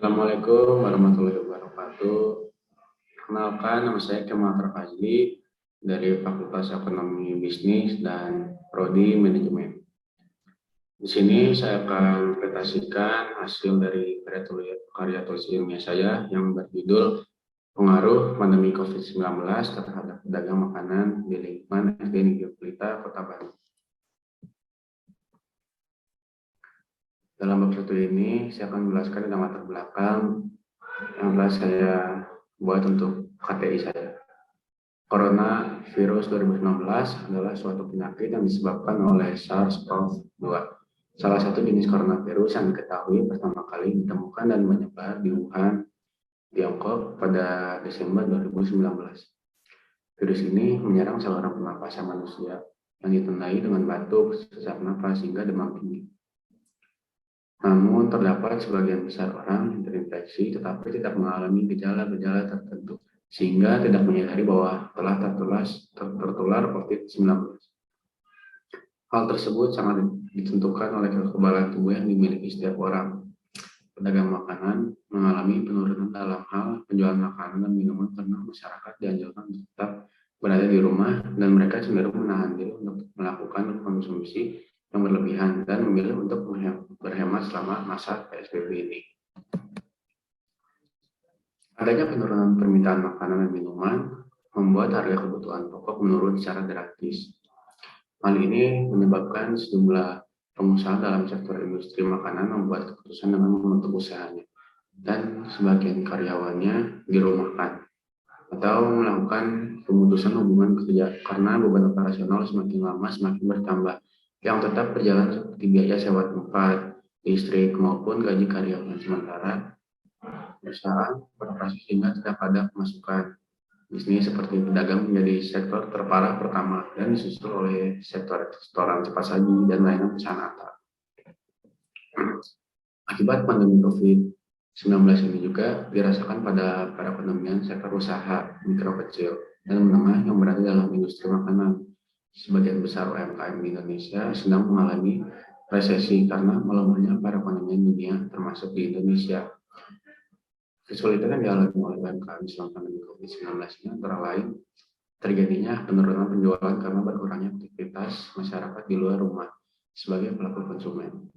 Assalamualaikum warahmatullahi wabarakatuh. Kenalkan, nama saya Kemal Terfazli dari Fakultas Ekonomi Bisnis dan Prodi Manajemen. Di sini saya akan presentasikan hasil dari karya tulis ilmiah saya yang berjudul Pengaruh Pandemi COVID-19 terhadap pedagang makanan di lingkungan SD Negeri Pelita, Kota Bandung. Dalam bab satu ini, saya akan menjelaskan tentang latar belakang yang telah saya buat untuk KTI saya. Coronavirus 2019 adalah suatu penyakit yang disebabkan oleh SARS-CoV-2. Salah satu jenis coronavirus yang diketahui pertama kali ditemukan dan menyebar di Wuhan, Tiongkok pada Desember 2019. Virus ini menyerang saluran pernapasan manusia yang ditandai dengan batuk, sesak napas, hingga demam tinggi. Namun, terdapat sebagian besar orang yang terinfeksi tetapi tidak mengalami gejala-gejala tertentu, sehingga tidak menyadari bahwa telah tertular COVID-19. Hal tersebut sangat ditentukan oleh kekebalan tubuh yang dimiliki setiap orang. Pedagang makanan mengalami penurunan dalam hal penjualan makanan dan minuman karena masyarakat dianjurkan untuk tetap berada di rumah dan mereka cenderung menahan diri untuk melakukan konsumsi yang berlebihan dan memilih untuk berhemat selama masa PSBB ini. Adanya penurunan permintaan makanan dan minuman membuat harga kebutuhan pokok menurun secara drastis. Hal ini menyebabkan sejumlah pengusaha dalam sektor industri makanan membuat keputusan dengan menutup usahanya dan sebagian karyawannya dirumahkan atau melakukan pemutusan hubungan kerja karena beban operasional semakin lama semakin bertambah. Yang tetap berjalan seperti biaya sewa tempat, listrik, maupun gaji karyawan, sementara perusahaan beroperasi sehingga tidak ada pemasukan. Bisnis seperti pedagang menjadi sektor terparah pertama dan disusul oleh sektor restoran cepat saji dan layanan pesan antar. Akibat pandemi COVID-19 ini juga dirasakan pada perekonomian sektor usaha mikro kecil dan menengah yang berada dalam industri makanan. Sebagian besar UMKM di Indonesia sedang mengalami resesi karena melemahnya perekonomian dunia termasuk di Indonesia. Kesulitan yang dialami oleh UMKM selama pandemi COVID-19 ini antara lain terjadinya penurunan penjualan karena berkurangnya aktivitas masyarakat di luar rumah sebagai pelaku konsumen.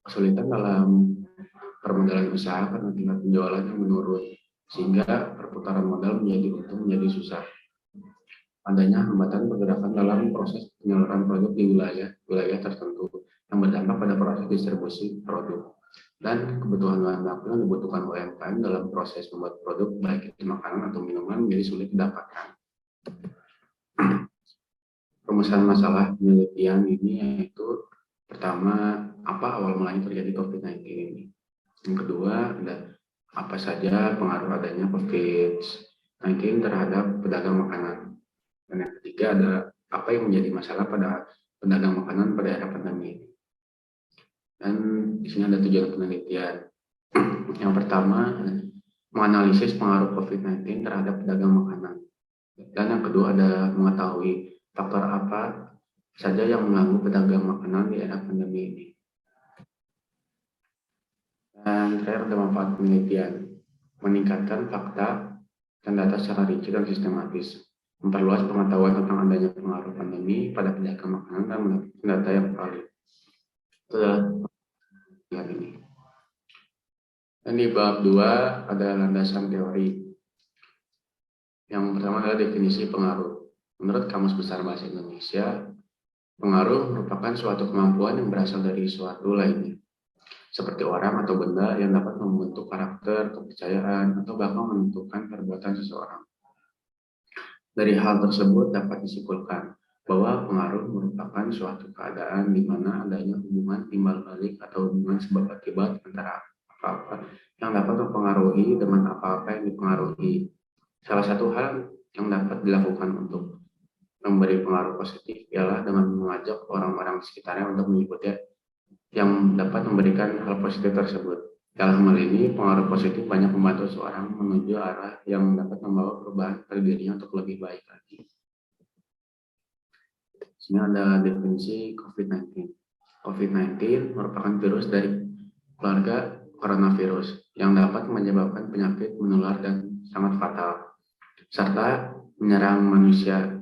Kesulitan dalam permodalan usaha karena tingkat penjualan yang menurun, sehingga perputaran modal menjadi untung menjadi susah. Adanya hambatan pergerakan dalam proses penyaluran produk di wilayah tertentu yang berdampak pada proses distribusi produk dan kebutuhan bahan baku yang dibutuhkan UMKM dalam proses membuat produk baik itu makanan atau minuman menjadi sulit didapatkan. Permasalahan masalah penelitian ini yaitu pertama, apa awal mulanya terjadi COVID-19 ini. Yang kedua, ada apa saja pengaruh adanya COVID-19 terhadap pedagang makanan. Dan yang ketiga, ada apa yang menjadi masalah pada pedagang makanan pada era pandemi ini. Dan di sini ada tujuan penelitian. Yang pertama, menganalisis pengaruh COVID-19 terhadap pedagang makanan. Dan yang kedua, ada mengetahui faktor apa saja yang mengganggu pedagang makanan di era pandemi ini. Dan terakhir ada manfaat penelitian, meningkatkan fakta dan data secara rinci dan sistematis, memperluas pengetahuan tentang adanya pengaruh pandemi pada pedagang makanan dan mendapatkan data yang valid. Itu adalah penelitian ini. Dan di bab 2 ada landasan teori. Yang pertama adalah definisi pengaruh. Menurut Kamus Besar Bahasa Indonesia, pengaruh merupakan suatu kemampuan yang berasal dari suatu lainnya, seperti orang atau benda yang dapat membentuk karakter, kepercayaan, atau bahkan menentukan perbuatan seseorang. Dari hal tersebut dapat disimpulkan bahwa pengaruh merupakan suatu keadaan di mana adanya hubungan timbal balik atau hubungan sebab akibat antara apa-apa yang dapat mempengaruhi dengan apa-apa yang dipengaruhi. Salah satu hal yang dapat dilakukan untuk memberi pengaruh positif ialah dengan mengajak orang-orang di sekitarnya untuk mengikuti yang dapat memberikan hal positif tersebut. Dalam hal ini, pengaruh positif banyak membantu seorang menuju arah yang dapat membawa perubahan pada dirinya untuk lebih baik lagi. Di sini ada definisi COVID-19. COVID-19 merupakan virus dari keluarga coronavirus yang dapat menyebabkan penyakit menular dan sangat fatal, serta menyerang manusia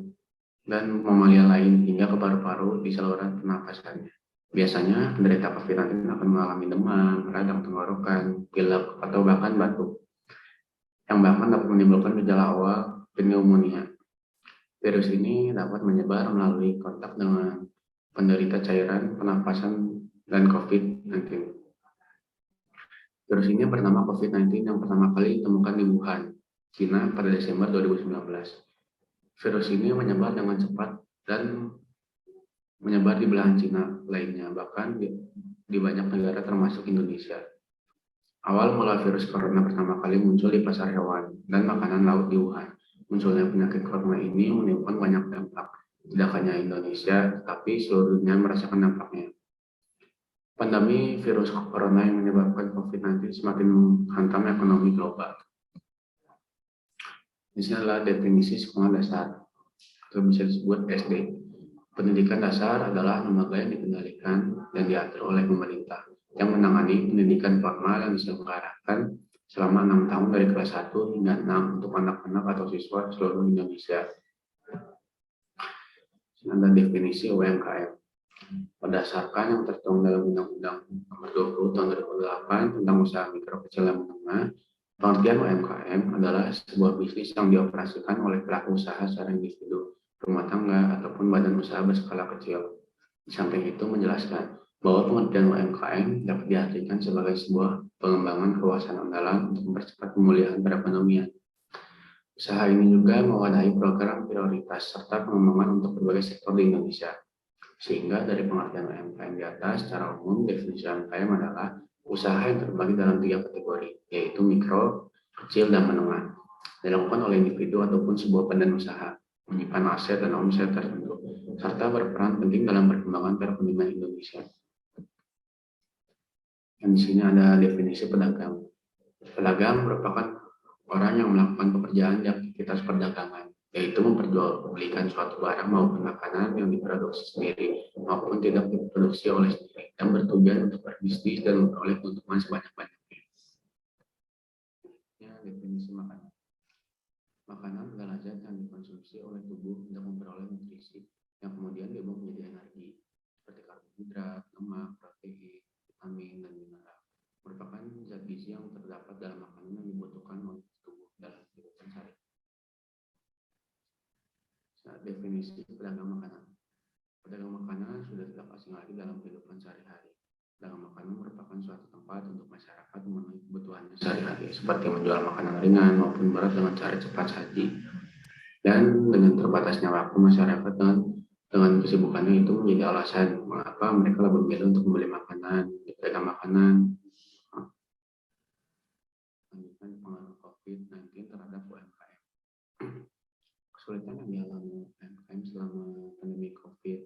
dan mamalia lain hingga ke paru-paru di saluran pernapasannya. Biasanya penderita COVID-19 akan mengalami demam, radang tenggorokan, pilek, atau bahkan batuk, yang bahkan dapat menimbulkan gejala awal pneumonia. Virus ini dapat menyebar melalui kontak dengan penderita cairan pernapasan dan COVID-19. Virus ini bernama COVID-19 yang pertama kali ditemukan di Wuhan, China pada Desember 2019. Virus ini menyebar dengan cepat dan menyebar di belahan China lainnya, bahkan di banyak negara termasuk Indonesia. Awal mula virus corona pertama kali muncul di pasar hewan dan makanan laut di Wuhan. Munculnya penyakit corona ini menimbulkan banyak dampak, tidak hanya Indonesia, tetapi seluruh dunia merasakan dampaknya. Pandemi virus corona yang menyebabkan COVID-19 semakin menghantam ekonomi global. Di sini adalah definisi sekolah dasar, atau bisa disebut SD. Pendidikan dasar adalah lembaga yang dikendalikan dan diatur oleh pemerintah, yang menangani pendidikan formal yang diselenggarakan selama 6 tahun dari kelas 1 hingga 6 untuk anak-anak atau siswa seluruh Indonesia. Ada definisi UMKM. Berdasarkan yang tertuang dalam Undang-Undang Nomor 20 Tahun 2008 tentang usaha mikro kecil dan menengah, pengertian UMKM adalah sebuah bisnis yang dioperasikan oleh pelaku usaha secara individu, rumah tangga, ataupun badan usaha berskala kecil. Di samping itu menjelaskan bahwa pengertian UMKM dapat diartikan sebagai sebuah pengembangan kawasan andalan untuk mempercepat pemulihan perekonomian. Usaha ini juga mewadahi program prioritas serta pengembangan untuk berbagai sektor di Indonesia. Sehingga dari pengertian UMKM di atas, secara umum definisi UMKM adalah usaha yang terbagi dalam 3 kategori, yaitu mikro, kecil, dan menengah, dilakukan oleh individu ataupun sebuah badan usaha, menyimpan aset dan omset tertentu, serta berperan penting dalam perkembangan perekonomian Indonesia. Dan di sini ada definisi pedagang. Pedagang merupakan orang yang melakukan pekerjaan di aktivitas perdagangan, yaitu memperjualbelikan suatu barang maupun makanan yang diproduksi sendiri maupun tidak diproduksi oleh sendiri, dan bertujuan untuk berbisnis dan memperoleh keuntungan sebanyak-banyaknya. Ya, definisi makanan. Makanan adalah zat yang dikonsumsi oleh tubuh untuk memperoleh nutrisi yang kemudian diubah menjadi energi, seperti karbohidrat, lemak, protein, vitamin, dan mineral. Merupakan zat gizi yang terdapat dalam makanan yang dibutuhkan oleh tubuh dalam kehidupan sehari. Definisi pedagang makanan. Pedagang makanan sudah tidak asing lagi dalam kehidupan sehari-hari. Pedagang makanan merupakan suatu tempat untuk masyarakat memenuhi kebutuhannya sehari-hari, seperti menjual makanan ringan maupun berat dengan cara cepat saji. Dan dengan terbatasnya waktu masyarakat dengan kesibukannya itu menjadi alasan mengapa mereka lebih memilih untuk membeli makanan di pedagang makanan. Lanjutkan pengaruh COVID-19 terhadap UMKM. Kesulitan yang dialami UMKM selama pandemi COVID-19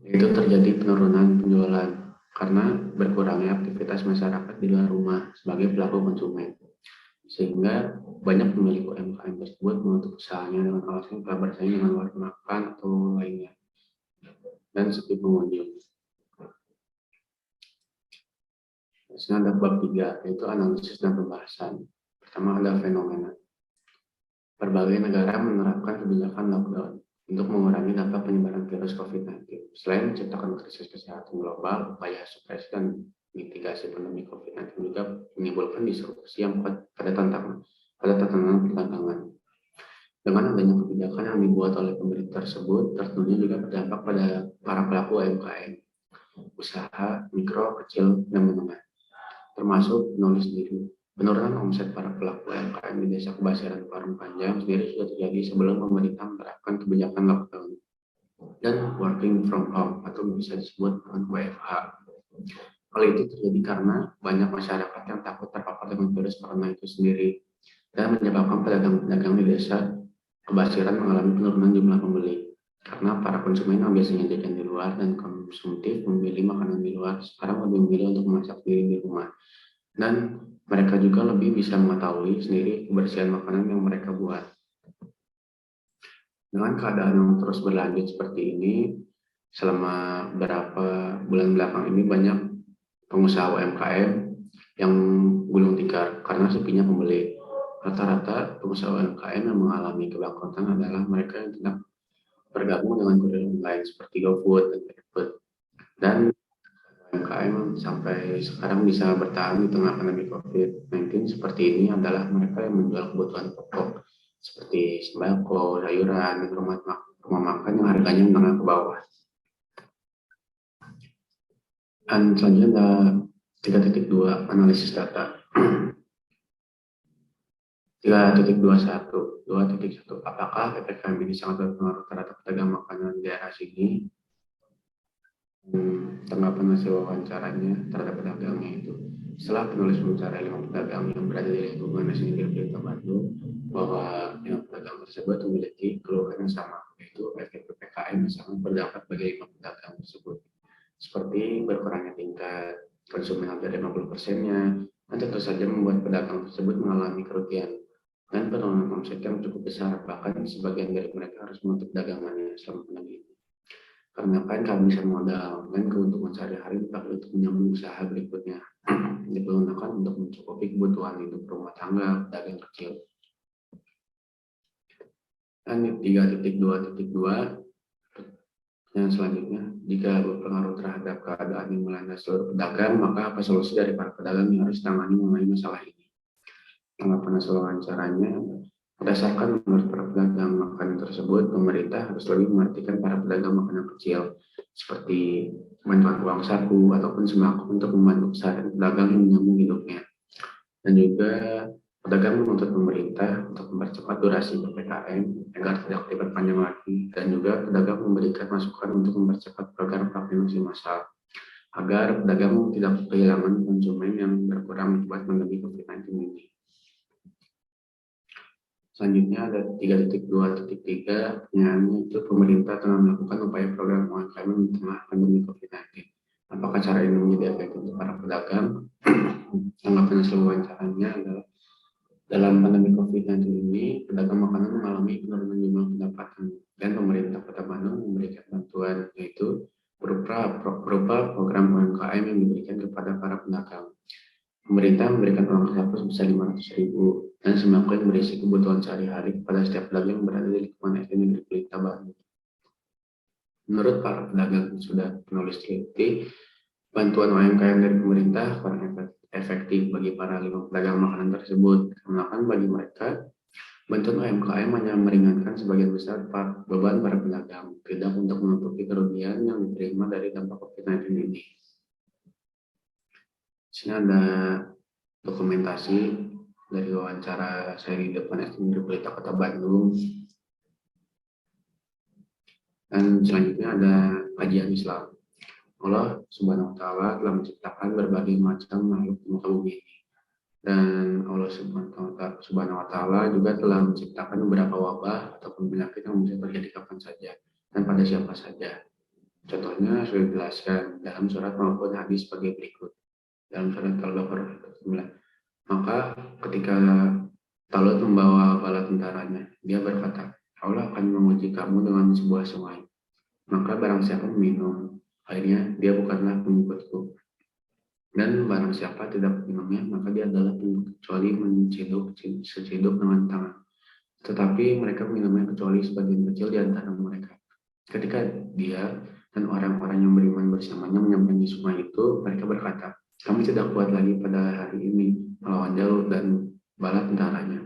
yaitu terjadi penurunan penjualan karena berkurangnya aktivitas masyarakat di luar rumah sebagai pelaku konsumen, sehingga banyak pemilik UMKM tersebut menutup usahanya dengan alasan telah bersaing dengan warung makan atau lainnya, dan sepi pengunjung. Di sini ada bab 3, yaitu analisis dan pembahasan. Pertama ada fenomena. Berbagai negara menerapkan kebijakan lockdown untuk mengurangi dampak penyebaran virus COVID-19. Selain menciptakan krisis kesehatan global, upaya supresi dan mitigasi pandemi COVID-19 juga menimbulkan disrupsi yang pada tatanan perdagangan. Dengan adanya kebijakan yang dibuat oleh pemerintah tersebut, tentunya juga berdampak pada para pelaku UMKM, usaha mikro, kecil, dan menengah, termasuk penulis diri. Penurunan omset para pelaku UMKM di Desa Kebasiran Parung Panjang sendiri sudah terjadi sebelum pemerintah menerapkan kebijakan lockdown dan working from home atau bisa disebut dengan WFH. Hal itu terjadi karena banyak masyarakat yang takut terpapar dengan virus corona itu sendiri dan menyebabkan pedagang-pedagang di Desa Kebasiran mengalami penurunan jumlah pembeli karena para konsumen yang biasanya jajan di luar dan konsumtif memilih makanan di luar sekarang lebih memilih untuk memasak sendiri di rumah. Dan mereka juga lebih bisa mengetahui sendiri kebersihan makanan yang mereka buat. Dengan keadaan yang terus berlanjut seperti ini, selama beberapa bulan belakang ini banyak pengusaha UMKM yang gulung tikar karena sepinya pembeli. Rata-rata pengusaha UMKM yang mengalami kebangkrutan adalah mereka yang tidak bergabung dengan kurir online seperti GoFood dan GrabFood. Dan UMKM sampai sekarang bisa bertahan di tengah pandemi COVID-19 seperti ini adalah mereka yang menjual kebutuhan pokok seperti sembako, sayuran, dan rumah makan yang harganya menengah ke bawah. Dan selanjutnya ada 3.2 analisis data. 3.21 2.1 apakah PPKM ini sangat berpengaruh terhadap pedagang makanan di daerah sini? Tanggapan hasil wawancaranya terhadap pedagangnya itu. Setelah penulis mencari 5 pedagang yang berada di lingkungan SNI Pelita Bandung, bahwa 5 pedagang tersebut memiliki keluhan yang sama, yaitu efek PPKM yang sangat berdampak bagi 5 pedagang tersebut, seperti berkurangnya tingkat konsumen hampir 50%-nya, dan tentu saja membuat pedagang tersebut mengalami kerugian dan penurunan omset yang cukup besar, bahkan sebagian dari mereka harus menutup dagangannya selama pandemi ini. Karena kan kehabisan modal dan keuntungan sehari-hari dipakai untuk menyambung usaha berikutnya, digunakan untuk mencukupi kebutuhan hidup rumah tangga pedagang kecil. Dan 3.2.2 yang selanjutnya, jika berpengaruh terhadap keadaan yang melanda seluruh pedagang, maka apa solusi dari para pedagang yang harus ditangani mengenai masalah ini? Tanggapan hasil wawancaranya, berdasarkan menurut para pedagang makanan tersebut, pemerintah harus lebih memperhatikan para pedagang makanan kecil, seperti bantuan uang saku ataupun sembako untuk membantu usaha pedagang yang menyambung hidupnya. Dan juga pedagang menuntut pemerintah untuk mempercepat durasi PPKM agar tidak diperpanjang lagi, dan juga pedagang memberikan masukan untuk mempercepat program vaksinasi massal agar pedagang tidak kehilangan konsumen yang berkurang akibat pandemi COVID-19 ini. Selanjutnya ada 3.2.3, pertanyaannya itu pemerintah tengah melakukan upaya program UMKM di tengah pandemi COVID-19. Apakah cara ini menjadi efektif untuk para pedagang? Tanggapan hasil wawancaranya adalah dalam pandemi COVID-19 ini, pedagang makanan mengalami penurunan jumlah pendapatan dan pemerintah Kota Bandung memberikan bantuan, yaitu berupa program UMKM yang diberikan kepada para pedagang. Pemerintah memberikan uang saku sebesar 500.000 dan sembako yang berisi kebutuhan sehari-hari kepada setiap pedagang yang berada di lingkungan SD Negeri Pelita Bandung. Menurut para pedagang yang sudah penulis teliti, bantuan UMKM dari pemerintah kurang efektif bagi para 5 pedagang makanan tersebut, karena kan bagi mereka bantuan UMKM hanya meringankan sebagian besar beban para pedagang, tidak untuk menutupi kerugian yang diterima dari dampak COVID-19 ini. Di sini ada dokumentasi dari wawancara saya di depan SD Negeri Pelita Kota Bandung. Dan selanjutnya ada kajian Islam. Allah Subhanahu wa Ta'ala telah menciptakan berbagai macam makhluk di muka bumi ini. Dan Allah Subhanahu wa Ta'ala juga telah menciptakan beberapa wabah ataupun penyakit yang bisa terjadi kapan saja dan pada siapa saja. Contohnya sudah dijelaskan dalam surat maupun hadis sebagai berikut. Dalam surat Al-Baqarah 9. Maka ketika Talut membawa bala tentaranya, dia berkata, Allah akan menguji kamu dengan sebuah sungai. Maka barang siapa minum airnya, dia bukanlah pengikutku. Dan barang siapa tidak minumnya, maka dia adalah pengikut kecuali menciduk seciduk dengan tangan. Tetapi mereka minumnya kecuali sebagian kecil di antara mereka. Ketika dia dan orang-orang yang beriman bersamanya menyambangi sungai itu, mereka berkata, kami tidak kuat lagi pada hari ini melawan Jalut dan bala tentaranya.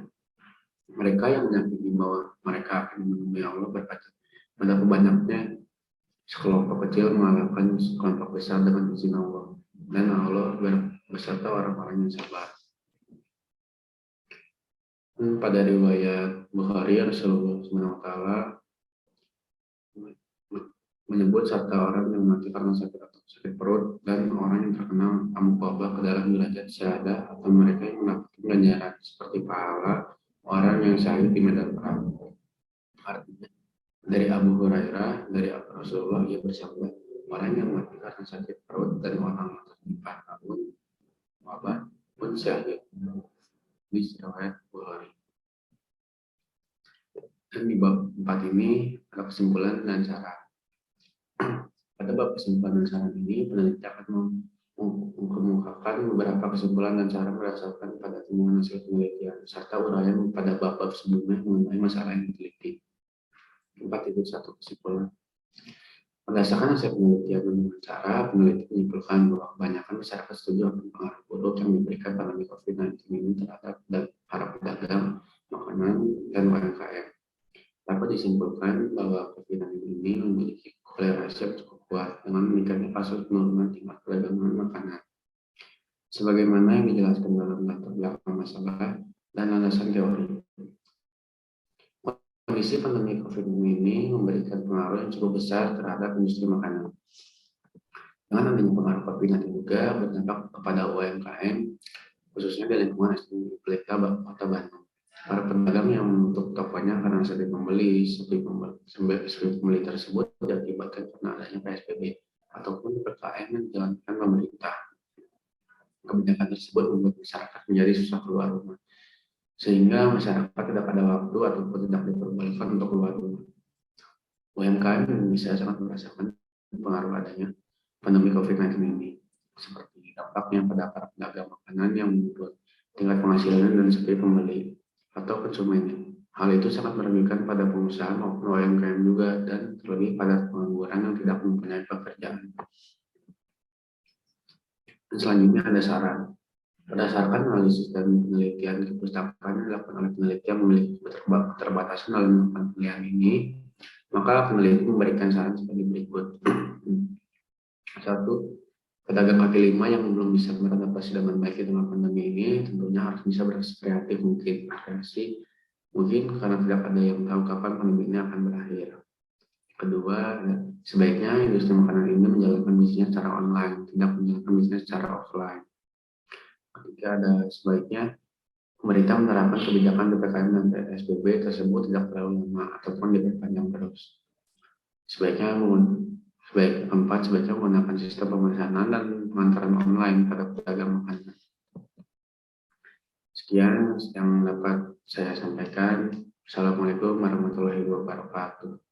Mereka yang menyakiti bahwa mereka akan menemui Allah berkata, betapa banyaknya sekelompok kecil mengalahkan sekelompok besar dengan izin Allah, dan Allah beserta orang-orang yang sabar. Pada riwayat Bukhari, Rasulullah SAW menyebut serta orang yang mati karena sakit perut dan orang yang terkena amuk wabah ke dalam derajat syahadah atau mereka yang mendapatkan ganjaran seperti pahala orang yang syahid di medan perang. Artinya dari Abu Hurairah, dari Rasulullah, ia bersabda, orang yang mati karena sakit perut dan orang yang tertimpa tahun wabah pun syahid. Di riwayat Bukhari. Dan di bab 4 ini ada kesimpulan dan saran. Pada bab kesimpulan dan saran ini, peneliti akan menambahkan beberapa kesimpulan dan cara berdasarkan pada temuan hasil penelitian, serta uraian pada bab-bab sebelumnya mengenai masalah yang diteliti. 4.1 kesimpulan. Berdasarkan hasil penelitian dan cara, peneliti menyimpulkan bahwa kebanyakan masyarakat setuju akan pengaruh buruk yang diberikan pandemi COVID-19 ini terhadap para pedagang, makanan, dan UMKM. Dapat disimpulkan bahwa COVID-19 ini memiliki korelasi yang cukup kuat dengan meningkatnya kasus penurunan tingkat perdagangan makanan. Sebagaimana yang dijelaskan dalam latar belakang masalah dan landasan teori. Kondisi pandemi COVID-19 ini memberikan pengaruh yang cukup besar terhadap industri makanan. Dengan adanya pengaruh COVID-19 juga berdampak kepada UMKM, khususnya di lingkungan SDPLK Kota Bandung. Para pedagang yang menutup tokonya karena sepi pembeli tersebut diakibatkan karena adanya PSBB ataupun PPKM yang dijalankan pemerintah. Kebijakan tersebut membuat masyarakat menjadi susah keluar rumah, sehingga masyarakat tidak ada waktu ataupun tidak diperbolehkan untuk keluar rumah. UMKM Indonesia sangat merasakan pengaruh adanya pandemi COVID-19 ini, seperti dampaknya pada para pedagang makanan yang membuat tingkat penghasilan dan sepi pembeli atau konsumennya. Hal itu sangat merugikan pada pengusaha maupun UMKM juga, dan terlebih pada pengangguran yang tidak mempunyai pekerjaan. Dan selanjutnya ada saran. Berdasarkan analisis dan penelitian kepustakaan yang dilakukan oleh peneliti yang memiliki keterbatasan dalam melakukan penelitian ini, maka peneliti memberikan saran sebagai berikut. 1. Pedagang kaki lima yang belum bisa beradaptasi dengan baik dengan pandemi ini tentunya harus bisa berkreatif mungkin karena tidak ada yang tahu kapan pandemi ini akan berakhir. Kedua, sebaiknya industri makanan ini menjalankan bisnisnya secara online, tidak menjalankan bisnis secara offline. Ketiga, ada sebaiknya pemerintah menerapkan kebijakan PPKM dan PSBB tersebut tidak terlalu lama ataupun diperpanjang terus. Sebaiknya menggunakan sistem pemesanan dan pengantaran online pada pedagang makanan. Sekian yang dapat saya sampaikan. Assalamualaikum warahmatullahi wabarakatuh.